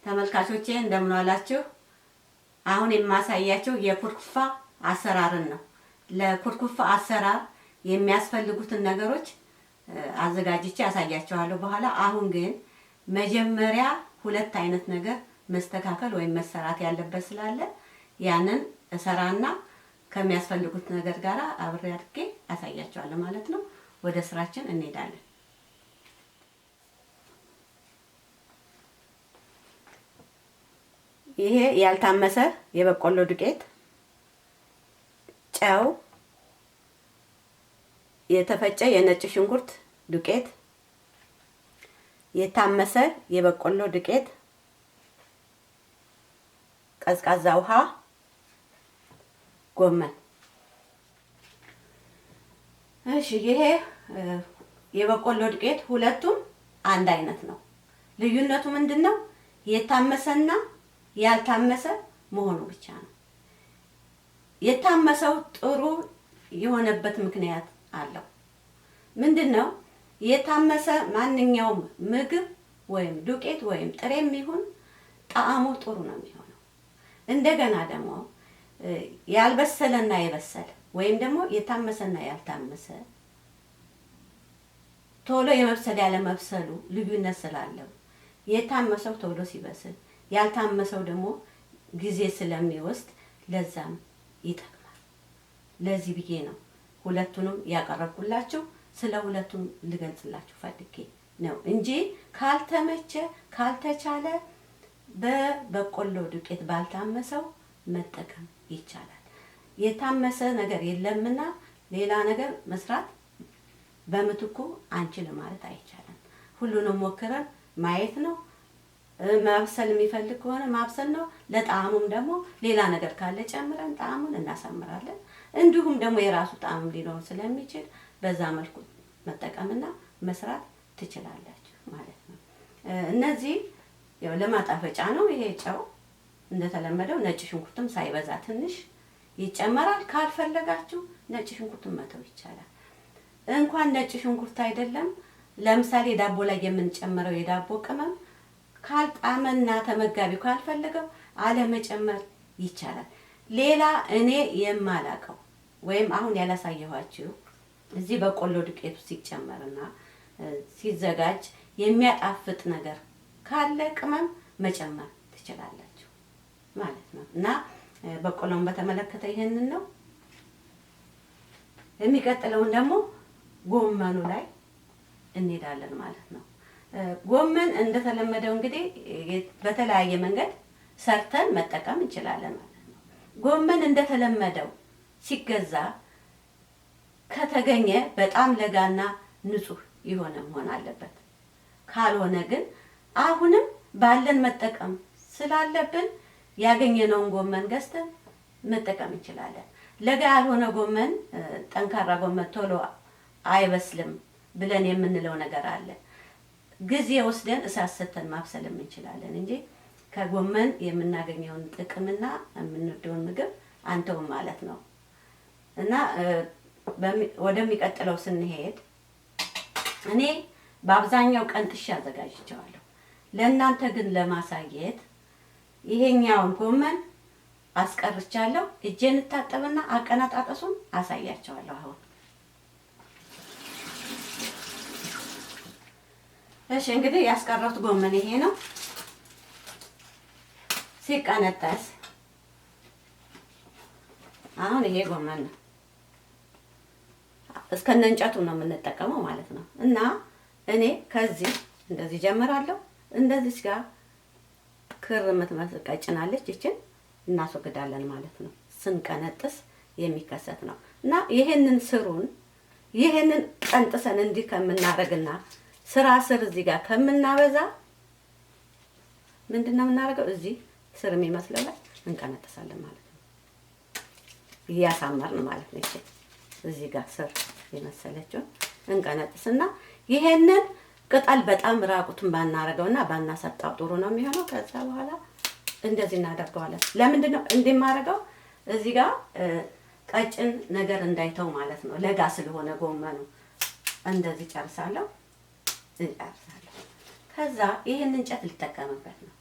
ተመልካቾቼ እንደምን ዋላችሁ? አሁን የማሳያችሁ የኩርኩፋ አሰራርን ነው። ለኩርኩፋ አሰራር የሚያስፈልጉትን ነገሮች አዘጋጅቼ አሳያችኋለሁ በኋላ። አሁን ግን መጀመሪያ ሁለት አይነት ነገር መስተካከል ወይም መሰራት ያለበት ስላለ ያንን እሰራና ከሚያስፈልጉት ነገር ጋር አብሬ አድርጌ አሳያችኋለሁ ማለት ነው። ወደ ስራችን እንሄዳለን። ይሄ ያልታመሰ የበቆሎ ዱቄት፣ ጨው፣ የተፈጨ የነጭ ሽንኩርት ዱቄት፣ የታመሰ የበቆሎ ዱቄት፣ ቀዝቃዛ ውሃ፣ ጎመን። እሺ ይሄ የበቆሎ ዱቄት ሁለቱም አንድ አይነት ነው። ልዩነቱ ምንድነው? የታመሰና ያልታመሰ መሆኑ ብቻ ነው። የታመሰው ጥሩ የሆነበት ምክንያት አለው። ምንድነው? የታመሰ ማንኛውም ምግብ ወይም ዱቄት ወይም ጥሬም ይሁን ጣዕሙ ጥሩ ነው የሚሆነው። እንደገና ደግሞ ያልበሰለና የበሰለ ወይም ደግሞ የታመሰና ያልታመሰ ቶሎ የመብሰል ያለ መብሰሉ ልዩነት ስላለው የታመሰው ቶሎ ሲበስል ያልታመሰው ደግሞ ጊዜ ስለሚወስድ ለዛም ይጠቅማል። ለዚህ ብዬ ነው ሁለቱንም ያቀረብኩላችሁ። ስለ ሁለቱም ልገልጽላችሁ ፈልጌ ነው እንጂ ካልተመቸ ካልተቻለ በበቆሎ ዱቄት ባልታመሰው መጠቀም ይቻላል። የታመሰ ነገር የለምና ሌላ ነገር መስራት በምትኩ አንችልም ማለት አይቻልም። ሁሉንም ሞክረን ማየት ነው። ማብሰል የሚፈልግ ከሆነ ማብሰል ነው። ለጣዕሙም ደግሞ ሌላ ነገር ካለ ጨምረን ጣዕሙን እናሳምራለን። እንዲሁም ደግሞ የራሱ ጣዕም ሊኖር ስለሚችል በዛ መልኩ መጠቀምና መስራት ትችላላችሁ ማለት ነው። እነዚህ ያው ለማጣፈጫ ነው። ይሄ ጨው እንደተለመደው፣ ነጭ ሽንኩርትም ሳይበዛ ትንሽ ይጨመራል። ካልፈለጋችሁ ነጭ ሽንኩርቱን መተው ይቻላል። እንኳን ነጭ ሽንኩርት አይደለም፣ ለምሳሌ ዳቦ ላይ የምንጨምረው የዳቦ ቅመም ካልጣመና ተመጋቢው ካልፈለገው አለመጨመር ይቻላል። ሌላ እኔ የማላቀው ወይም አሁን ያላሳየኋችሁ እዚህ በቆሎ ዱቄቱ ሲጨመርና ሲዘጋጅ የሚያጣፍጥ ነገር ካለ ቅመም መጨመር ትችላላችሁ ማለት ነው። እና በቆሎን በተመለከተ ይሄንን ነው። የሚቀጥለውን ደግሞ ጎመኑ ላይ እንሄዳለን ማለት ነው። ጎመን እንደተለመደው እንግዲህ በተለያየ መንገድ ሰርተን መጠቀም እንችላለን ማለት ነው። ጎመን እንደተለመደው ሲገዛ ከተገኘ በጣም ለጋና ንጹህ የሆነ መሆን አለበት። ካልሆነ ግን አሁንም ባለን መጠቀም ስላለብን ያገኘነውን ጎመን ገዝተን መጠቀም እንችላለን። ለጋ ያልሆነ ጎመን፣ ጠንካራ ጎመን ቶሎ አይበስልም ብለን የምንለው ነገር አለ። ጊዜ ወስደን እሳት ሰተን ማብሰልም እንችላለን እንጂ ከጎመን የምናገኘውን ጥቅምና የምንወደውን ምግብ አንተውም ማለት ነው። እና ወደሚቀጥለው ስንሄድ እኔ በአብዛኛው ቀንጥሼ አዘጋጅቼዋለሁ። ለእናንተ ግን ለማሳየት ይሄኛውን ጎመን አስቀርቻለሁ። እጄን እታጠብና አቀናጣጠሱን አሳያቸዋለሁ አሁን። እሺ እንግዲህ ያስቀረሁት ጎመን ይሄ ነው። ሲቀነጠስ አሁን ይሄ ጎመን ነው። እስከነ እንጨቱ ነው የምንጠቀመው ማለት ነው። እና እኔ ከዚህ እንደዚህ ጀምራለሁ። እንደዚህ ጋር ክር የምትመስል ቀጭናለች፣ እቺን እናስወግዳለን ማለት ነው። ስንቀነጥስ የሚከሰት ነው። እና ይሄንን ስሩን ይሄንን ቀንጥሰን እንዲህ ከምናረግና ስራ ስር እዚህ ጋር ከምናበዛ ምንድነው የምናደርገው? እዚህ ስር የሚመስለው ላይ እንቀነጥሳለን ማለት ነው። እያሳመርን ማለት ነው። እዚህ ጋር ስር የመሰለችው እንቀነጥስና ይሄንን ቅጠል በጣም ራቁቱን ባናረገውና ባናሰጣው ጥሩ ነው የሚሆነው። ከዛ በኋላ እንደዚህ እናደርገዋለን። ለምንድን ነው እንደማረገው? እዚህ ጋር ቀጭን ነገር እንዳይተው ማለት ነው። ለጋ ስለሆነ ጎመኑ እንደዚህ ጨርሳለሁ። ከዛ ይሄን እንጨት ልጠቀምበት ነው።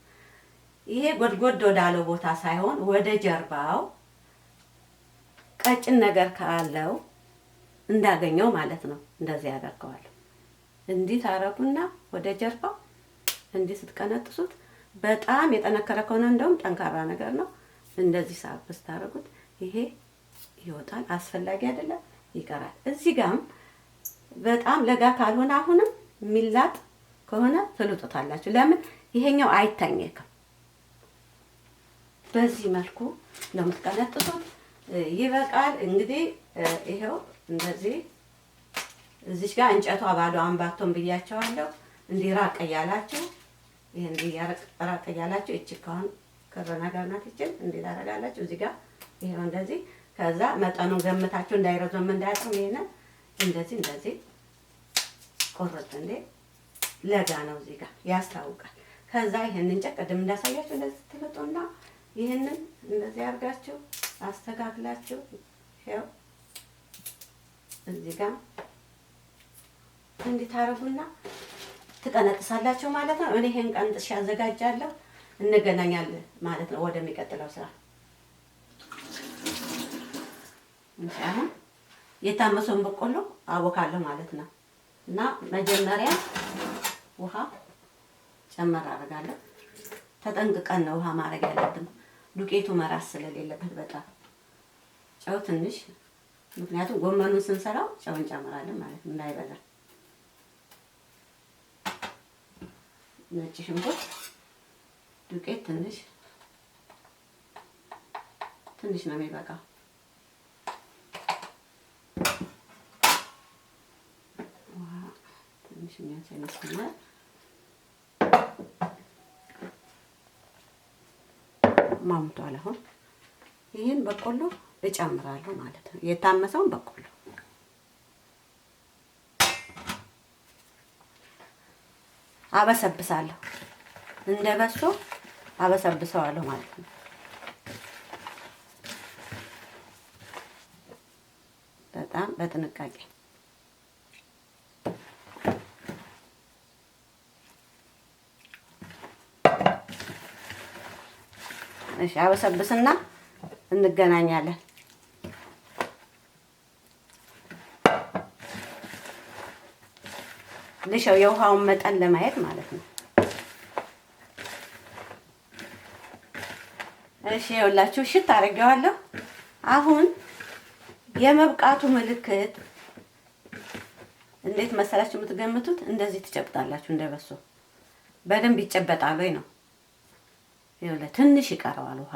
ይሄ ጎድጎድ ወዳለው ቦታ ሳይሆን ወደ ጀርባው ቀጭን ነገር ካለው እንዳገኘው ማለት ነው። እንደዚህ ያደርገዋለሁ። እንዲህ ታረጉና ወደ ጀርባው እንዲህ ስትቀነጥሱት በጣም የጠነከረ ከሆነ እንደውም ጠንካራ ነገር ነው። እንደዚህ ሳብስ ታረጉት ይሄ ይወጣል። አስፈላጊ አይደለም ይቀራል። እዚህ ጋርም በጣም ለጋ ካልሆነ አሁንም ሚላጥ ከሆነ ትልጡታላችሁ። ለምን ይሄኛው አይታኘክም። በዚህ መልኩ ነው የምትቀነጥሱት። ይበቃል። እንግዲህ ይሄው እንደዚህ እዚህ ጋር እንጨቷ ባዶዋን ባቶን ብያቸዋለሁ። እንዲራቅ እያላችሁ ይሄ እንዲራቅ እያላችሁ እቺ ካሁን ክር ነገር ናት። እቺን እንዲህ ታደርጋላችሁ እዚህ ጋር ይሄው እንደዚህ። ከዛ መጠኑን ገምታችሁ እንዳይረዘም እንዳያጥም ይሄንን እንደዚህ ቆርጥ እንዴ ለጋ ነው እዚህ ጋር ያስታውቃል። ከዛ ይሄንን እንጨት ቅድም እንዳሳያችሁ እንደዚህ ትልጡና ይሄንን እንደዚህ አድርጋችሁ አስተካክላችሁ ይሄው እዚህ ጋር እንዲህ ታረጉና ትቀነጥሳላችሁ ማለት ነው። እኔ ይሄን ቀንጥሽ ያዘጋጃለሁ። እንገናኛለን ማለት ነው ወደሚቀጥለው ስራ። አሁን የታመሰውን በቆሎ አቦካለሁ ማለት ነው። እና መጀመሪያ ውሃ ጨመር አደርጋለሁ። ተጠንቅቀን ነው ውሃ ማድረግ ያለብን፣ ዱቄቱ መራስ ስለሌለበት በጣም ጨው ትንሽ፣ ምክንያቱም ጎመኑን ስንሰራው ጨው እንጨምራለን ማለት ነው እንዳይበዛ። ነጭ ሽንኩርት ዱቄት ትንሽ ነው የሚበቃው። ትንሽ የሚያንስ ይመስለኛል። ማምቷል። አሁን ይሄን በቆሎ እጨምራለሁ ማለት ነው። የታመሰውን በቆሎ አበሰብሳለሁ። እንደ በሶ አበሰብሰዋለሁ ማለት ነው። በጣም በጥንቃቄ እሺ፣ አበሰብስና እንገናኛለን። ልሻው የውሃውን መጠን ለማየት ማለት ነው። እሺ ይኸውላችሁ ሽት አድርጌዋለሁ። አሁን የመብቃቱ ምልክት እንዴት መሰላችሁ የምትገምቱት? እንደዚህ ትጨብጣላችሁ። እንደበሶ በደንብ ይጨበጣል ወይ ነው። ይኸውልህ ትንሽ ይቀረዋል ውሃ።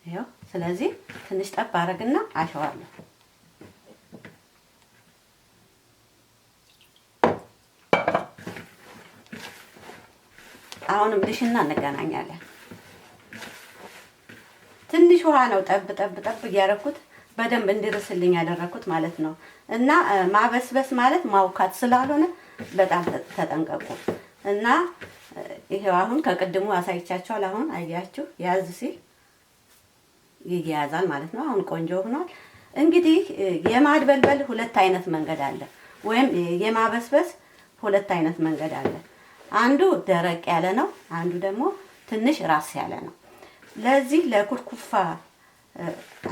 ይኸው ስለዚህ ትንሽ ጠብ አደርግና አሸዋለሁ። አሁንም ልሽና እንገናኛለን። ትንሽ ውሃ ነው ጠብ እያደረኩት በደንብ እንዲርስልኝ ያደረኩት ማለት ነው። እና ማበስበስ ማለት ማውካት ስላልሆነ በጣም ተጠንቀቁ። እና ይሄው አሁን ከቅድሙ አሳይቻችኋል። አሁን አያችሁ ያዝ ሲል ይያዛል ማለት ነው። አሁን ቆንጆ ሆኗል። እንግዲህ የማድበልበል ሁለት አይነት መንገድ አለ፣ ወይም የማበስበስ ሁለት አይነት መንገድ አለ። አንዱ ደረቅ ያለ ነው፣ አንዱ ደግሞ ትንሽ ራስ ያለ ነው። ለዚህ ለኩርኩፋ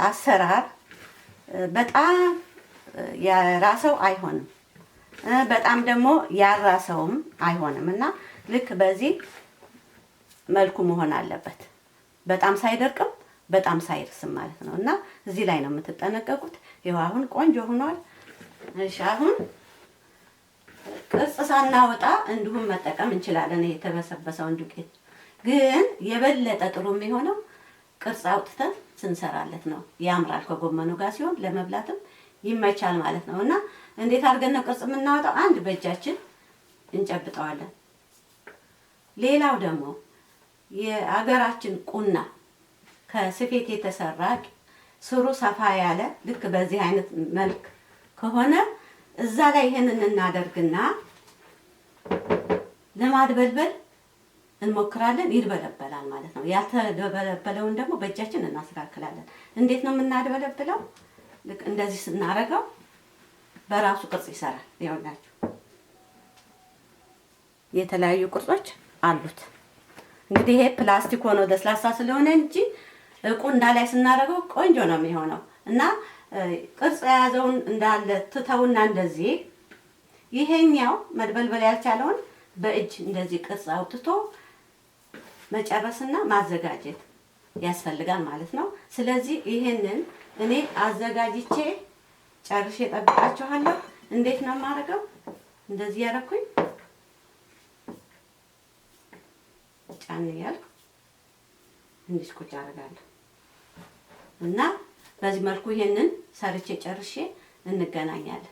አሰራር በጣም ያራሰው አይሆንም፣ በጣም ደግሞ ያራሰውም አይሆንም። እና ልክ በዚህ መልኩ መሆን አለበት። በጣም ሳይደርቅም በጣም ሳይርስም ማለት ነው። እና እዚህ ላይ ነው የምትጠነቀቁት። ይኸው አሁን ቆንጆ ሆኗል። እሺ አሁን ቅርጽ ሳናወጣ እንዲሁም መጠቀም እንችላለን። ይሄ የተበሰበሰውን ዱቄት ግን የበለጠ ጥሩ የሚሆነው ቅርጽ አውጥተን ስንሰራለት ነው። ያምራል። ከጎመኑ ጋር ሲሆን ለመብላትም ይመቻል ማለት ነው። እና እንዴት አድርገን ነው ቅርጽ የምናወጣው? አንድ በእጃችን እንጨብጠዋለን። ሌላው ደግሞ የአገራችን ቁና ከስፌት የተሰራ ስሩ ሰፋ ያለ ልክ በዚህ አይነት መልክ ከሆነ እዛ ላይ ይሄንን እናደርግና ለማድበልበል እንሞክራለን። ይድበለበላል ማለት ነው። ያልተደበለበለውን ደግሞ በእጃችን እናስተካክላለን። እንዴት ነው የምናድበለብለው? ልክ እንደዚህ ስናረገው በራሱ ቅርጽ ይሰራል። ይኸውላችሁ የተለያዩ ቅርጾች አሉት። እንግዲህ ይሄ ፕላስቲክ ሆኖ ደስላሳ ስለሆነ እንጂ ቁንዳ ላይ ስናደርገው ቆንጆ ነው የሚሆነው እና ቅርጽ የያዘውን እንዳለ ትተውና እንደዚህ ይሄኛው መድበልበል ያልቻለውን በእጅ እንደዚህ ቅርጽ አውጥቶ መጨረስና ማዘጋጀት ያስፈልጋል ማለት ነው። ስለዚህ ይሄንን እኔ አዘጋጅቼ ጨርሼ እጠብቃችኋለሁ። እንዴት ነው የማደርገው? እንደዚህ ያደረኩኝ ጫን ያልኩ እንዲህ ቁጭ አደርጋለሁ እና በዚህ መልኩ ይሄንን ሰርቼ ጨርሼ እንገናኛለን።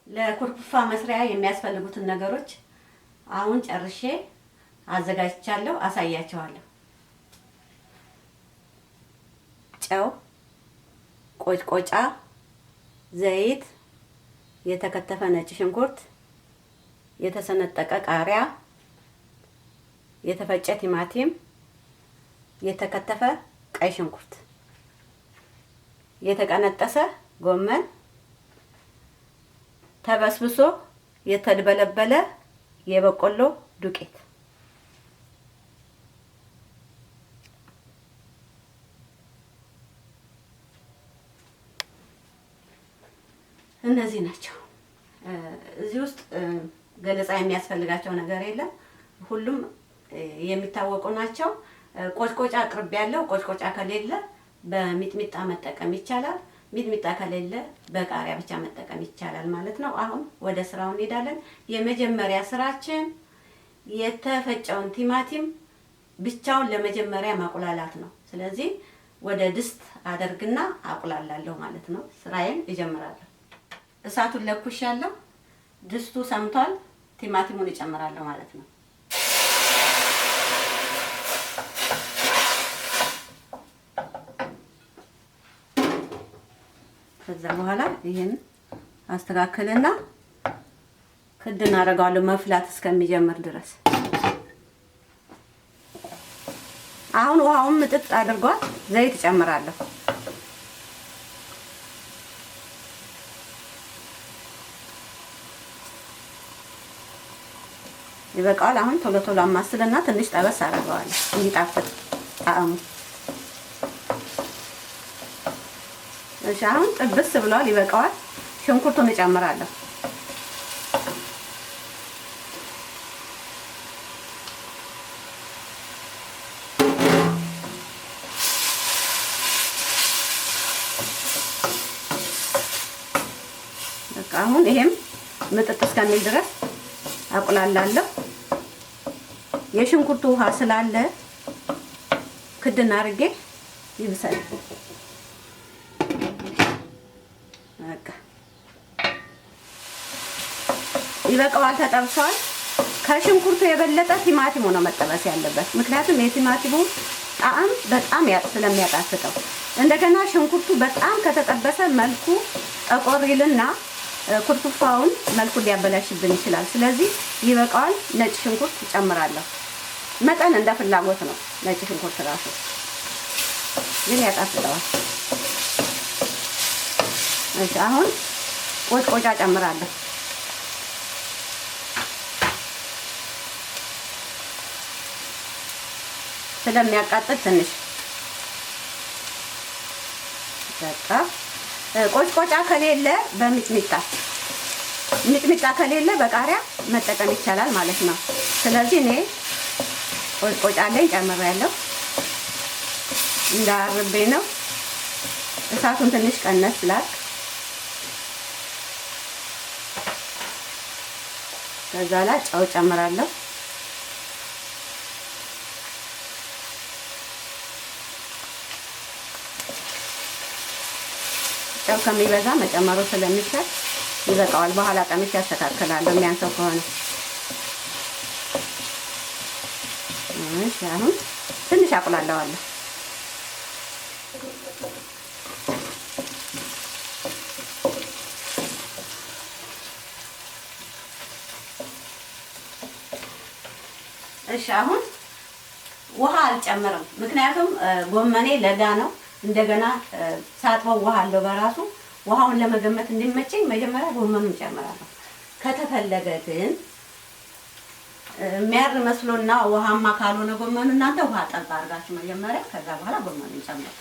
ለኩርኩፋ መስሪያ የሚያስፈልጉትን ነገሮች አሁን ጨርሼ አዘጋጅቻለሁ፣ አሳያቸዋለሁ። ጨው፣ ቆጭቆጫ፣ ዘይት፣ የተከተፈ ነጭ ሽንኩርት፣ የተሰነጠቀ ቃሪያ፣ የተፈጨ ቲማቲም፣ የተከተፈ ቀይ ሽንኩርት፣ የተቀነጠሰ ጎመን፣ ተበስብሶ የተድበለበለ የበቆሎ ዱቄት። እነዚህ ናቸው። እዚህ ውስጥ ገለጻ የሚያስፈልጋቸው ነገር የለም። ሁሉም የሚታወቁ ናቸው። ቆጭቆጫ አቅርቤ ያለው ቆጭቆጫ ከሌለ በሚጥሚጣ መጠቀም ይቻላል። ሚጥሚጣ ከሌለ በቃሪያ ብቻ መጠቀም ይቻላል ማለት ነው። አሁን ወደ ስራው እንሄዳለን። የመጀመሪያ ስራችን የተፈጨውን ቲማቲም ብቻውን ለመጀመሪያ ማቁላላት ነው። ስለዚህ ወደ ድስት አደርግና አቁላላለሁ ማለት ነው። ስራዬን እጀምራለሁ። እሳቱን ለኩሻለሁ። ድስቱ ሰምቷል። ቲማቲሙን እጨምራለሁ ማለት ነው። ከዛ በኋላ ይሄን አስተካክልና ክድን አደርጋለሁ መፍላት እስከሚጀምር ድረስ። አሁን ውሃውን ምጥጥ አድርጓል። ዘይት እጨምራለሁ። ይበቃል። አሁን ቶሎ ቶሎ አማስልና ትንሽ ጠበስ አደርገዋለሁ እንዲጣፍጥ ጣዕሙ። እሺ አሁን ጥብስ ብሏል፣ ይበቃዋል። ሽንኩርቱን እጨምራለሁ። በቃ አሁን ይሄም ምጥጥ እስከሚል ድረስ አቁላላለሁ። የሽንኩርቱ ውሃ ስላለ ክድና አድርጌ ይብሰል። በቃ ይበቃዋል፣ ተጠብሷል። ከሽንኩርቱ የበለጠ ቲማቲሙ ነው መጠበስ ያለበት፣ ምክንያቱም የቲማቲሙ ጣዕም በጣም ስለሚያጣፍጠው። እንደገና ሽንኩርቱ በጣም ከተጠበሰ መልኩ ጠቆር ይልና ኩርኩፋውን መልኩን ሊያበላሽብን ይችላል። ስለዚህ ይበቃዋል። ነጭ ሽንኩርት እጨምራለሁ። መጠን እንደ ፍላጎት ነው። ነጭ ሽንኩርት ራሱ ግን ያጣፍጠዋል። እሺ አሁን ቆጭቆጫ እጨምራለሁ። ስለሚያቃጥል ትንሽ በቃ ቆጭቆጫ ከሌለ ሚጥሚጣ ከሌለ በቃሪያ መጠቀም ይቻላል ማለት ነው። ስለዚህ እኔ ቆጭቆጫ ላይ ጨምሬያለሁ። እንዳርብኝ ነው። እሳቱን ትንሽ ቀነስ ስላል ከዛ ላይ ጨው ጨምራለሁ። ጨው ከሚበዛ መጨመሩ ስለሚሻል ይበቃዋል። በኋላ ቀምሼ ያስተካክላለሁ የሚያንሰው ከሆነ። እሺ አሁን ትንሽ አቁላለዋለሁ። እሺ አሁን ውሃ አልጨምርም፣ ምክንያቱም ጎመኔ ለጋ ነው። እንደገና ሳጥበው ውሃ አለው በራሱ። ውሃውን ለመገመት እንዲመቸኝ መጀመሪያ ጎመኑን እጨምራለሁ። ከተፈለገ ግን የሚያር መስሎና ውሃማ ካልሆነ ጎመኑ እናንተ ውሃ ጠብ አድርጋችሁ መጀመሪያ ከዛ በኋላ ጎመኑን ጨምሩ።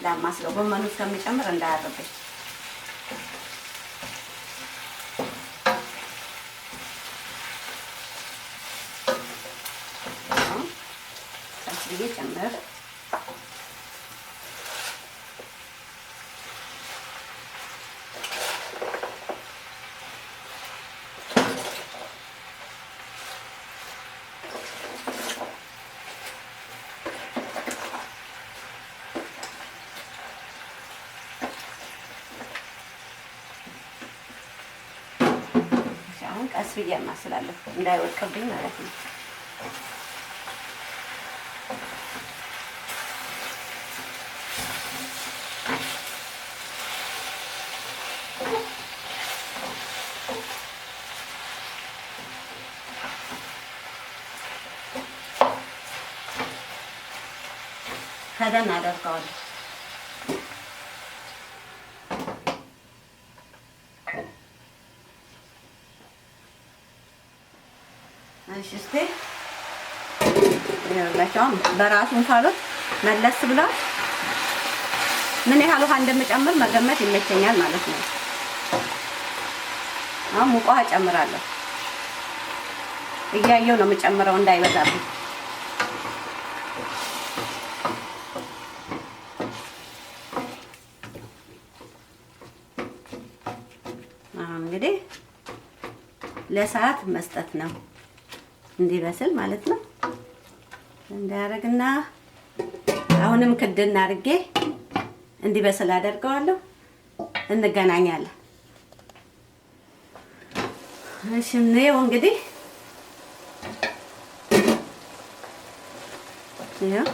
ላማስለው ጎመኑ እስከሚጨምር እንዳያርብኝ። ቀስ ብዬ ጨምር። ቀስ ብዬ ማስላለሁ እንዳይወድቅብኝ ማለት ነው። ከደን አደርገዋለሁ። እሺ እስቲ ይኸውላችሁ በራሱ እንፋሎት መለስ ብሏል። ምን ያህል ውሃ እንደምጨምር መገመት ይመቸኛል ማለት ነው። አሁን ሙቅ ውሃ እጨምራለሁ። እያየሁ ነው የምጨምረው እንዳይበዛብኝ። አሁን እንግዲህ ለሰዓት መስጠት ነው እንዲበስል ማለት ነው። እንዳያረግና አሁንም ክድና አድርጌ እንዲበስል አደርገዋለሁ። እንገናኛለን። እሺ ነው እንግዲህ ያው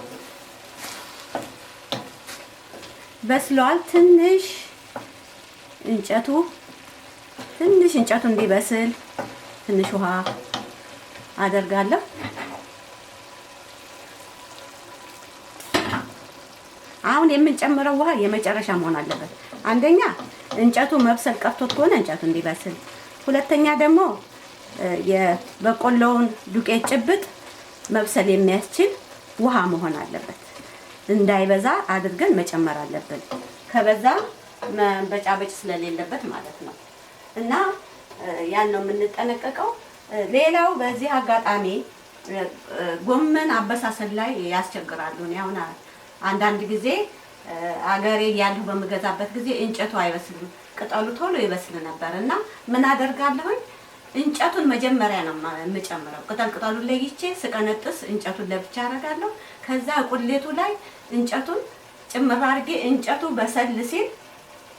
በስሏል። ትንሽ እንጨቱ እንዲበስል ትንሽ ውሃ አደርጋለሁ። አሁን የምንጨምረው ውሃ የመጨረሻ መሆን አለበት። አንደኛ እንጨቱ መብሰል ቀርቶት ከሆነ እንጨቱ እንዲበስል፣ ሁለተኛ ደግሞ የበቆሎውን ዱቄት ጭብጥ መብሰል የሚያስችል ውሃ መሆን አለበት። እንዳይበዛ አድርገን መጨመር አለብን። ከበዛ በጫበጭ ስለሌለበት ማለት ነው። እና ያን ነው የምንጠነቀቀው። ሌላው በዚህ አጋጣሚ ጎመን አበሳሰል ላይ ያስቸግራሉ። አሁን አንዳንድ ጊዜ አገሬ ያለው በመገዛበት ጊዜ እንጨቱ አይበስልም፣ ቅጠሉ ቶሎ ይበስል ነበር እና ምን አደርጋለሁኝ እንጨቱን መጀመሪያ ነው የምጨምረው። ቅጠሉን ለይቼ ስቀነጥስ እንጨቱን ለብቻ አደርጋለሁ። ከዛ ቁሌቱ ላይ እንጨቱን ጭምር አድርጌ እንጨቱ በሰል ሲል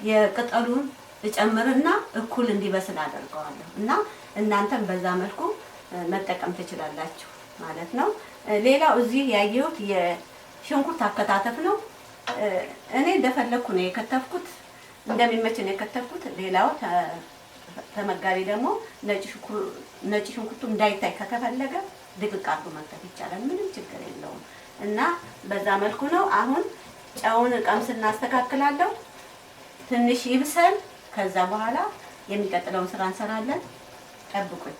የቅጠሉን እጨምርና እኩል እንዲበስል አደርገዋለሁ እና እናንተም በዛ መልኩ መጠቀም ትችላላችሁ ማለት ነው። ሌላው እዚህ ያየሁት የሽንኩርት አከታተፍ ነው። እኔ እንደፈለኩ ነው የከተፍኩት፣ እንደሚመች ነው የከተፍኩት። ሌላው ተመጋቢ ደግሞ ነጭ ሽንኩርቱ እንዳይታይ ከተፈለገ ድቅቅ አድርጎ መክተፍ ይቻላል፣ ምንም ችግር የለውም እና በዛ መልኩ ነው። አሁን ጨውን ቀምስ እናስተካክላለሁ። ትንሽ ይብሰል። ከዛ በኋላ የሚቀጥለውን ስራ እንሰራለን። ጠብቁኝ።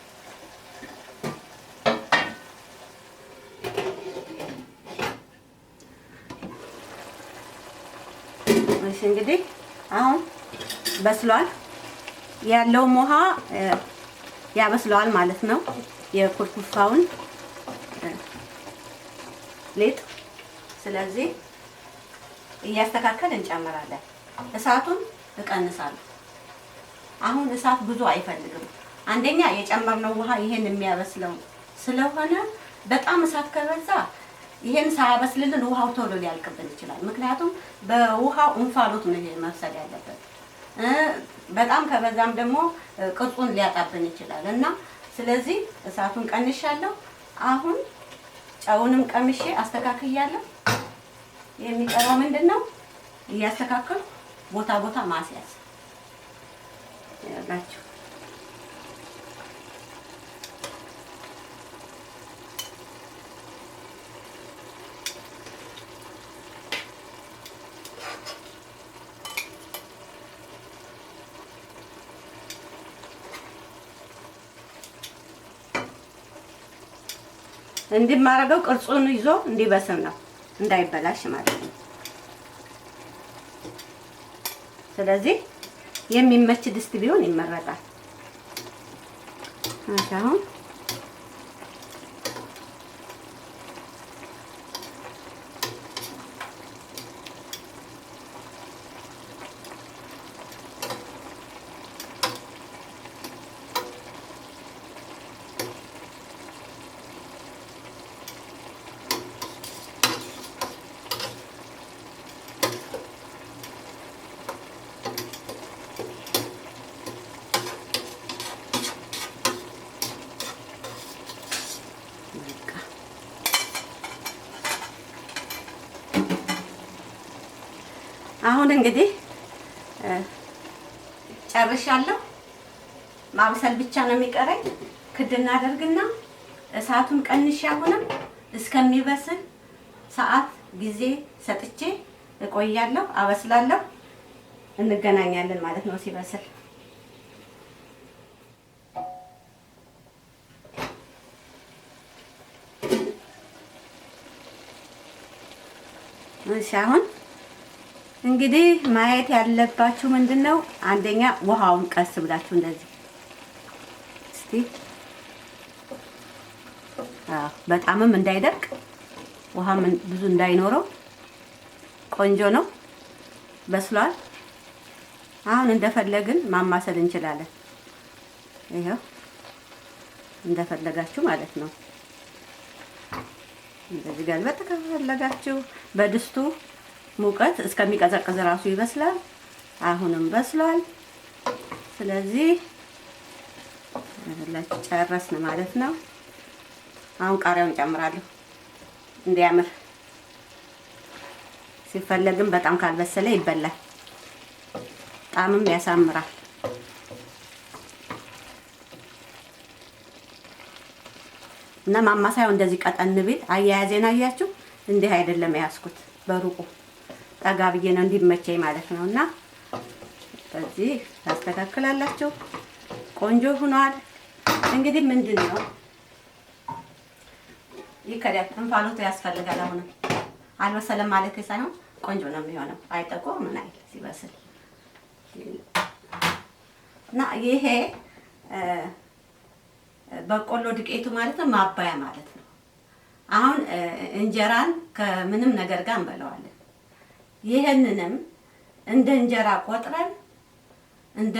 እሺ እንግዲህ አሁን በስሏል። ያለውም ውሃ ያበስለዋል ማለት ነው። የኩርኩፋውን ሊጥ ስለዚህ እያስተካከል እንጨምራለን። እሳቱን እቀንሳለሁ። አሁን እሳት ብዙ አይፈልግም። አንደኛ የጨመርነው ውሃ ይሄን የሚያበስለው ስለሆነ በጣም እሳት ከበዛ ይሄን ሳያበስልልን ውሃው ቶሎ ሊያልቅብን ይችላል። ምክንያቱም በውሃው እንፋሎት ነው ይሄ መብሰል ያለበት። በጣም ከበዛም ደግሞ ቅርጹን ሊያጣብን ይችላል እና ስለዚህ እሳቱን ቀንሻለሁ። አሁን ጨውንም ቀምሼ አስተካክያለሁ። የሚቀረው ምንድነው? እያስተካከሉ ቦታ ማስያዝ ያላችሁ። እንዲማረገው ቅርጹን ይዞ እንዲበስል ነው እንዳይበላሽ ማለት ነው። ስለዚህ የሚመች ድስት ቢሆን ይመረጣል። አሁን አሁን እንግዲህ ጨርሻለሁ። ማብሰል ብቻ ነው የሚቀረኝ። ክድና አደርግና እሳቱን ቀንሼ አሁንም እስከሚበስል ሰዓት ጊዜ ሰጥቼ እቆያለሁ፣ አበስላለሁ። እንገናኛለን ማለት ነው ሲበስል። እሺ አሁን እንግዲህ ማየት ያለባችሁ ምንድነው? አንደኛ ውሃውን ቀስ ብላችሁ እንደዚህ እስቲ በጣምም እንዳይደርቅ ውሃም ብዙ እንዳይኖረው ቆንጆ ነው፣ በስሏል። አሁን እንደፈለግን ማማሰል እንችላለን። ይሄው እንደፈለጋችሁ ማለት ነው። እንደዚህ ገልበጥ ከፈለጋችሁ በድስቱ ሙቀት እስከሚቀዘቅዝ ራሱ ይበስላል። አሁንም በስሏል። ስለዚህ ጨረስን ማለት ነው። አሁን ቃሪያውን ጨምራለሁ እንዲያምር። ሲፈለግም በጣም ካልበሰለ ይበላል፣ ጣዕምም ያሳምራል። እና ማማሳያው እንደዚህ ቀጠን ቢል አያያዜን አያችሁ። እንዲህ አይደለም ያስኩት፣ በሩቁ ጠጋ ብዬ ነው እንዲመቸኝ ማለት ነው። እና በዚህ ታስተካክላላችሁ። ቆንጆ ሆኗል። እንግዲህ ምንድነው ይከዳት እንፋሎቱ ያስፈልጋል። አሁን አልበሰለም ማለት ሳይሆን ቆንጆ ነው የሚሆነው። አይጠቆር ምን አይል ሲበስል። እና ይሄ በቆሎ ዱቄቱ ማለት ነው ማባያ ማለት ነው። አሁን እንጀራን ከምንም ነገር ጋር እንበለዋለን። ይሄንንም እንደ እንጀራ ቆጥረን እንደ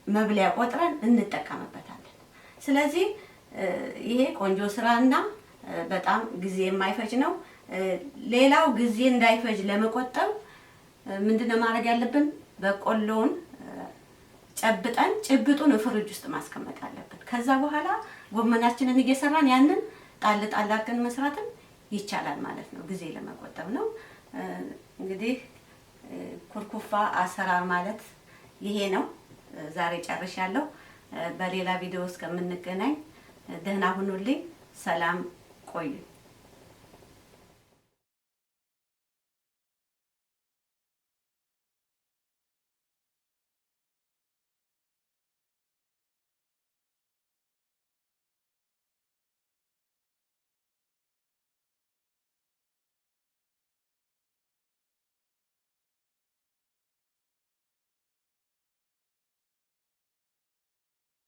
መብለያ ቆጥረን እንጠቀምበታለን። ስለዚህ ይሄ ቆንጆ ስራና በጣም ጊዜ የማይፈጅ ነው። ሌላው ጊዜ እንዳይፈጅ ለመቆጠብ ምንድነው ማድረግ ያለብን? በቆሎውን ጨብጠን ጭብጡን ፍሪጅ ውስጥ ማስቀመጥ አለብን። ከዛ በኋላ ጎመናችንን እየሰራን ያንን ጣል ጣል አድርገን መስራትም ይቻላል ማለት ነው። ጊዜ ለመቆጠብ ነው። እንግዲህ ኩርኩፋ አሰራር ማለት ይሄ ነው። ዛሬ ጨርሻለሁ። በሌላ ቪዲዮ እስከምንገናኝ ደህና ሁኑልኝ። ሰላም ቆዩ።